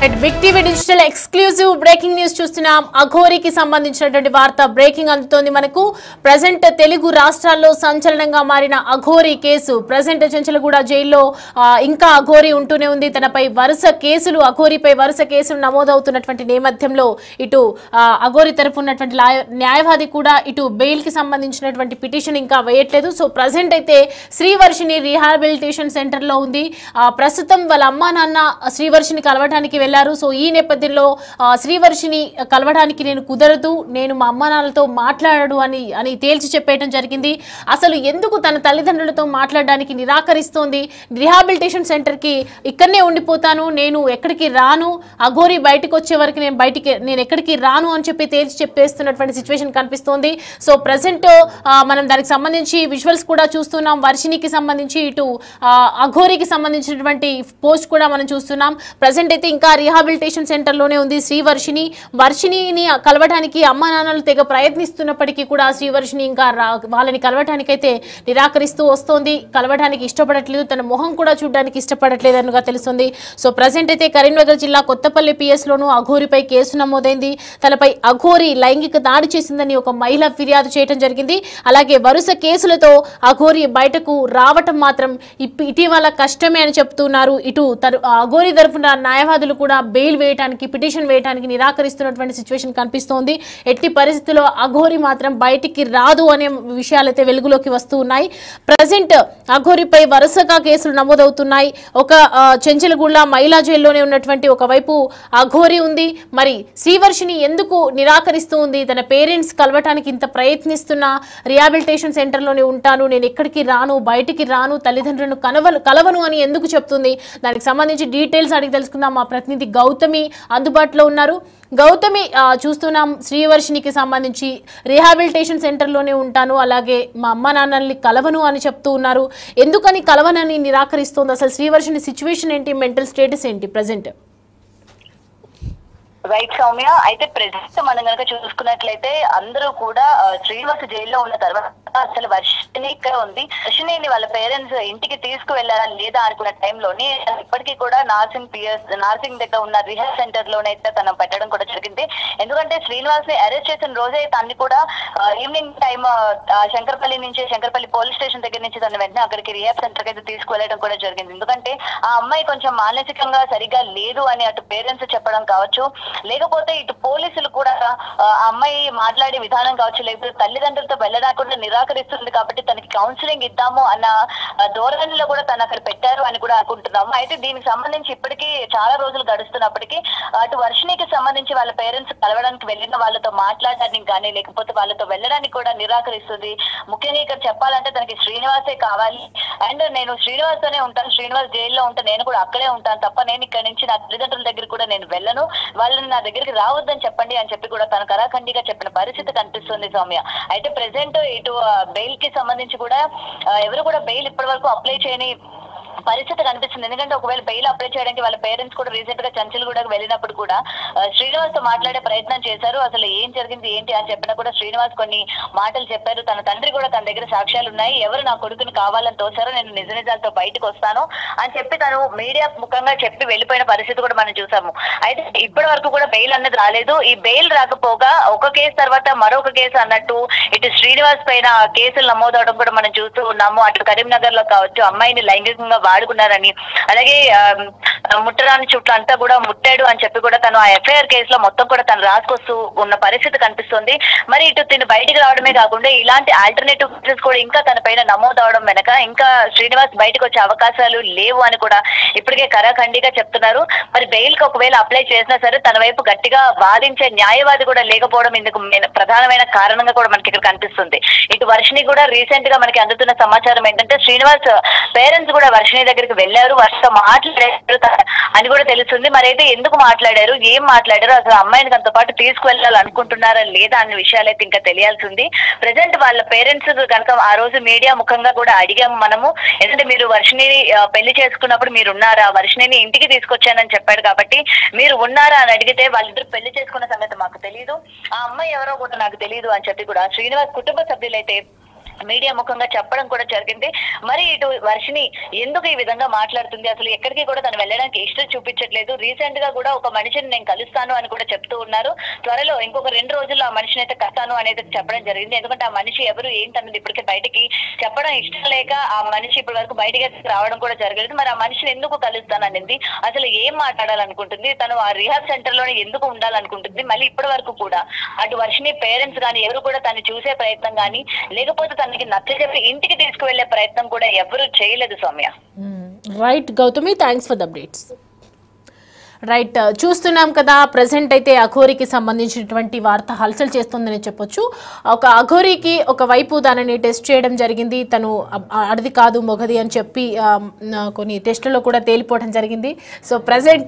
Big TV digital exclusive breaking news చూస్తున్నాం. అఘోరికి సంబంధించినటువంటి వార్త బ్రేకింగ్ అందుతోంది మనకు. ప్రెజెంట్ తెలుగు రాష్ట్రాల్లో సంచలనంగా మారిన అఘోరి కేసు ప్రెజెంట్ చెంచలగూడ జైల్లో ఇంకా అఘోరి ఉంటూనే ఉంది. తనపై వరుస కేసులు అఘోరిపై వరుస కేసులు నమోదవుతున్నటువంటి నేపథ్యంలో ఇటు అఘోరి తరఫు ఉన్నటువంటి న్యాయవాది కూడా ఇటు బెయిల్ కి సంబంధించినటువంటి పిటిషన్ ఇంకా వేయట్లేదు. సో ప్రెజెంట్ అయితే శ్రీవర్షిని రీహాబిలిటేషన్ సెంటర్ లో ఉంది. ప్రస్తుతం వాళ్ళ అమ్మా నాన్న శ్రీవర్షిని కలవడానికి వెళ్లారు. సో ఈ నేపథ్యంలో శ్రీవర్షిని కలవడానికి నేను కుదరదు, నేను మా అమ్మా నాన్నలతో మాట్లాడడు అని తేల్చి చెప్పేయడం జరిగింది. అసలు ఎందుకు తన తల్లిదండ్రులతో మాట్లాడడానికి నిరాకరిస్తోంది? రిహాబిలిటేషన్ సెంటర్ కి ఇక్కడనే ఉండిపోతాను, నేను ఎక్కడికి రాను, అఘోరి బయటకు వచ్చే వరకు నేను ఎక్కడికి రాను అని చెప్పి తేల్చి చెప్పేస్తున్నటువంటి సిచ్యువేషన్ కనిపిస్తోంది. సో ప్రెసెంట్ మనం దానికి సంబంధించి విజువల్స్ కూడా చూస్తున్నాం. వర్షినికి సంబంధించి ఇటు అఘోరికి సంబంధించినటువంటి పోస్ట్ కూడా మనం చూస్తున్నాం. ప్రెసెంట్ అయితే ఇంకా రిహాబిలిటేషన్ సెంటర్ లోనే ఉంది వర్షిని కలవడానికి అమ్మా నాన్నలు తెగ ప్రయత్నిస్తున్నప్పటికీ కూడా శ్రీవర్షిని ఇంకా వాళ్ళని కలవటానికైతే నిరాకరిస్తూ వస్తోంది. కలవడానికి ఇష్టపడట్లేదు, తన మొహం కూడా చూడడానికి ఇష్టపడట్లేదు అనుగా తెలుస్తుంది. సో ప్రజెంట్ అయితే కరీంనగర్ జిల్లా కొత్తపల్లి పిఎస్ లోను అఘోరిపై కేసు నమోదైంది. తనపై అఘోరి లైంగిక దాడి చేసిందని ఒక మహిళ ఫిర్యాదు చేయడం జరిగింది. అలాగే వరుస కేసులతో అఘోరి బయటకు రావటం మాత్రం ఇటీవల కష్టమే అని చెప్తున్నారు. ఇటు అఘోరి తరఫున న్యాయవాదులు కూడా బెయిల్ వేయడానికి పిటిషన్ వేయడానికి నిరాకరిస్తున్నటువంటి సిచ్యువేషన్ కనిపిస్తోంది. ఎట్టి పరిస్థితుల్లో అఘోరి మాత్రం బయటికి రాదు అనే విషయాలైతే వెలుగులోకి వస్తూ ఉన్నాయి. ప్రజెంట్ అఘోరిపై వరుసగా కేసులు నమోదవుతున్నాయి. ఒక చెంచలగూడ మహిళా జైల్లోనే ఉన్నటువంటి ఒకవైపు అఘోరి ఉంది. మరి శ్రీవర్షిని ఎందుకు నిరాకరిస్తూ ఉంది? తన పేరెంట్స్ కలవటానికి ఇంత ప్రయత్నిస్తున్నా రిహాబిలిటేషన్ సెంటర్లోనే ఉంటాను, నేను ఎక్కడికి రాను, బయటికి రాను, తల్లిదండ్రులను కలవను అని ఎందుకు చెప్తుంది? దానికి సంబంధించి డీటెయిల్స్ అడిగి తెలుసుకుందాం. మా ప్రతినిధి గౌతమి అందుబాటులో ఉన్నారు. గౌతమి, చూస్తున్నాం శ్రీవర్షినికి సంబంధించి రీహాబిలిటేషన్ సెంటర్లోనే ఉంటాను, అలాగే మా అమ్మ నాన్నల్ని కలవను అని చెప్తూ ఉన్నారు. ఎందుకని కలవనని నిరాకరిస్తోంది? అసలు శ్రీవర్షిని సిచ్యువేషన్ ఏంటి, మెంటల్ స్టేటస్ ఏంటి ప్రజెంట్? రైట్ సౌమ్య, అయితే ప్రెజెంట్ మనం కనుక చూసుకున్నట్లయితే అందరూ కూడా శ్రీనివాస్ జైల్లో ఉన్న తర్వాత అసలు వర్షిని ఇక్కడ ఉంది, వర్షిని వాళ్ళ పేరెంట్స్ ఇంటికి తీసుకువెళ్ళారా లేదా అనుకున్న టైంలోని ఇప్పటికీ కూడా నార్సింగ్ దగ్గర ఉన్న రిహాబ్ సెంటర్ లోనైతే తను పెట్టడం కూడా జరిగింది. ఎందుకంటే శ్రీనివాస్ ని అరెస్ట్ చేసిన రోజే తన్ని కూడా evening time Shankarpally police station దగ్గర నుంచి తను వెంటనే అక్కడికి రిహాబ్ సెంటర్ కి అయితే తీసుకువెళ్ళడం కూడా జరిగింది. ఎందుకంటే ఆ అమ్మాయి కొంచెం మానసికంగా సరిగా లేదు అని అటు పేరెంట్స్ చెప్పడం కావచ్చు, లేకపోతే ఇటు పోలీసులు కూడా ఆ అమ్మాయి మాట్లాడే విధానం కావచ్చు, లేకపోతే తల్లిదండ్రులతో వెళ్ళడానికి కూడా నిరాకరిస్తుంది కాబట్టి తనకి కౌన్సిలింగ్ ఇద్దాము అన్న ధోరణిలో కూడా తను అక్కడ పెట్టారు అని కూడా అనుకుంటున్నాము. అయితే దీనికి సంబంధించి ఇప్పటికీ చాలా రోజులు గడుస్తున్నప్పటికీ అటు వర్షినికి సంబంధించి వాళ్ళ పేరెంట్స్ కలవడానికి వెళ్ళిన వాళ్ళతో మాట్లాడడానికి కానీ లేకపోతే వాళ్ళతో వెళ్ళడానికి కూడా నిరాకరిస్తుంది. ముఖ్యంగా ఇక్కడ చెప్పాలంటే తనకి శ్రీనివాసే కావాలి, అండ్ నేను శ్రీనివాస్ తోనే ఉంటాను, శ్రీనివాస్ జైల్లో ఉంటాను, నేను కూడా అక్కడే ఉంటాను తప్ప నేను ఇక్కడ నుంచి నా తల్లిదండ్రుల దగ్గర కూడా నేను వెళ్ళను, వాళ్ళని నా దగ్గరికి రావద్దని చెప్పండి అని చెప్పి కూడా తను కరాఖండిగా చెప్పిన పరిస్థితి కనిపిస్తుంది సౌమ్య. అయితే ప్రెసెంట్ ఇటు బెయిల్ కి సంబంధించి కూడా ఎవరు కూడా బెయిల్ ఇప్పటి వరకు అప్లై చేయని పరిస్థితి కనిపిస్తుంది. ఎందుకంటే ఒకవేళ బెయిల్ అప్లై చేయడానికి వాళ్ళ పేరెంట్స్ కూడా రీసెంట్ గా చంచల్గూడకు వెళ్ళినప్పుడు కూడా శ్రీనివాస్ తో మాట్లాడే ప్రయత్నం చేశారు. అసలు ఏం జరిగింది ఏంటి అని చెప్పినా కూడా శ్రీనివాస్ కొన్ని మాటలు చెప్పారు. తన తండ్రి కూడా తన దగ్గర సాక్ష్యాలు ఉన్నాయి, ఎవరు నా కొడుకుని కావాలని తోసారో నేను నిజ నిజాలతో బయటకు వస్తాను అని చెప్పి తను మీడియా ముఖంగా చెప్పి వెళ్ళిపోయిన పరిస్థితి కూడా మనం చూసాము. అయితే ఇప్పటి వరకు కూడా బెయిల్ అన్నది రాలేదు. ఈ బెయిల్ రాకపోగా ఒక కేసు తర్వాత మరొక కేసు అన్నట్టు ఇటు శ్రీనివాస్ పైన కేసులు నమోదవడం కూడా మనం చూస్తూ ఉన్నాము. అటు కరీంనగర్ లో కావచ్చు అమ్మాయిని లైంగికంగా వాడుకున్నారని, అలాగే ముట్టరాని చుట్టూ అంతా కూడా ముట్టాడు అని చెప్పి కూడా తను ఆ ఎఫ్ఐఆర్ కేసులో మొత్తం కూడా తను రాసుకొస్తూ ఉన్న పరిస్థితి కనిపిస్తుంది. మరి ఇటు తిని బయటికి రావడమే కాకుండా ఇలాంటి ఆల్టర్నేటివ్ కేసెస్ కూడా ఇంకా తన పైన నమోదవడం వెనక ఇంకా శ్రీనివాస్ బయటకు వచ్చే అవకాశాలు లేవు అని కూడా ఇప్పటికే కరాఖండిగా చెప్తున్నారు. మరి బెయిల్ కి ఒకవేళ అప్లై చేసినా సరే తన వైపు గట్టిగా వాదించే న్యాయవాది కూడా లేకపోవడం ఇందుకు ప్రధానమైన కారణంగా కూడా మనకి ఇక్కడ కనిపిస్తుంది. ఇటు వర్షిని కూడా రీసెంట్ గా మనకి అందుతున్న సమాచారం ఏంటంటే శ్రీనివాస్ పేరెంట్స్ కూడా వర్షిని దగ్గరికి వెళ్ళారు, వర్షతో మాట్లాడారు అని కూడా తెలుస్తుంది. మరి అయితే ఎందుకు మాట్లాడారు, ఏం మాట్లాడారు, అసలు అమ్మాయిని తనతో పాటు తీసుకువెళ్ళాలనుకుంటున్నారా లేదా అనే విషయాలు అయితే ఇంకా తెలియాల్సి ఉంది. ప్రెసెంట్ వాళ్ళ పేరెంట్స్ కనుక ఆ రోజు మీడియా ముఖంగా కూడా అడిగాము మనము, ఎందుకంటే మీరు వర్షిని పెళ్లి చేసుకున్నప్పుడు మీరు ఉన్నారా, వర్షిని ఇంటికి తీసుకొచ్చానని చెప్పాడు కాబట్టి మీరు ఉన్నారా అని అడిగితే వాళ్ళిద్దరు పెళ్లి చేసుకున్న సంగతి మాకు తెలియదు, ఆ అమ్మాయి ఎవరో కూడా నాకు తెలియదు అని చెప్పి కూడా శ్రీనివాస్ కుటుంబ సభ్యులైతే మీడియా ముఖంగా చెప్పడం కూడా జరిగింది. మరి ఇటు వర్షిని ఎందుకు ఈ విధంగా మాట్లాడుతుంది, అసలు ఎక్కడికి కూడా తను వెళ్ళడానికి ఇష్టం చూపించట్లేదు. రీసెంట్ గా కూడా ఒక మనిషిని నేను కలుస్తాను అని కూడా చెప్తూ ఉన్నారు. త్వరలో ఇంకొక 2 రోజుల్లో ఆ మనిషిని అయితే కలుస్తాను అనేది చెప్పడం జరిగింది. ఎందుకంటే ఆ మనిషి ఎవరు ఏంటన్నది ఇప్పటికే బయటికి చెప్పడం ఇష్టం లేక ఆ మనిషి ఇప్పటి వరకు బయటికి రావడం కూడా జరగలేదు. మరి ఆ మనిషిని ఎందుకు కలుస్తాననింది, అసలు ఏం మాట్లాడాలనుకుంటుంది, తను ఆ రిహాబ్ సెంటర్ లోనే ఎందుకు ఉండాలనుకుంటుంది, మళ్ళీ ఇప్పటి వరకు కూడా అటు వర్షిని పేరెంట్స్ కానీ ఎవరు కూడా తను చూసే ప్రయత్నం కానీ లేకపోతే తనకి నచ్చజెప్పి ఇంటికి తీసుకువెళ్లే ప్రయత్నం కూడా ఎవరు చేయలేదు Soumya. Right Gautami, thanks for the updates. Right, చూస్తున్నాం కదా ప్రజెంట్ అయితే అఘోరికి సంబంధించినటువంటి వార్త హల్చల్ చేస్తుందని చెప్పొచ్చు. ఒక అఘోరికి ఒకవైపు దానిని టెస్ట్ చేయడం జరిగింది, తను అడిది కాదు మొగది అని చెప్పి కొన్ని టెస్టులలో కూడా తేలిపోవడం జరిగింది. So present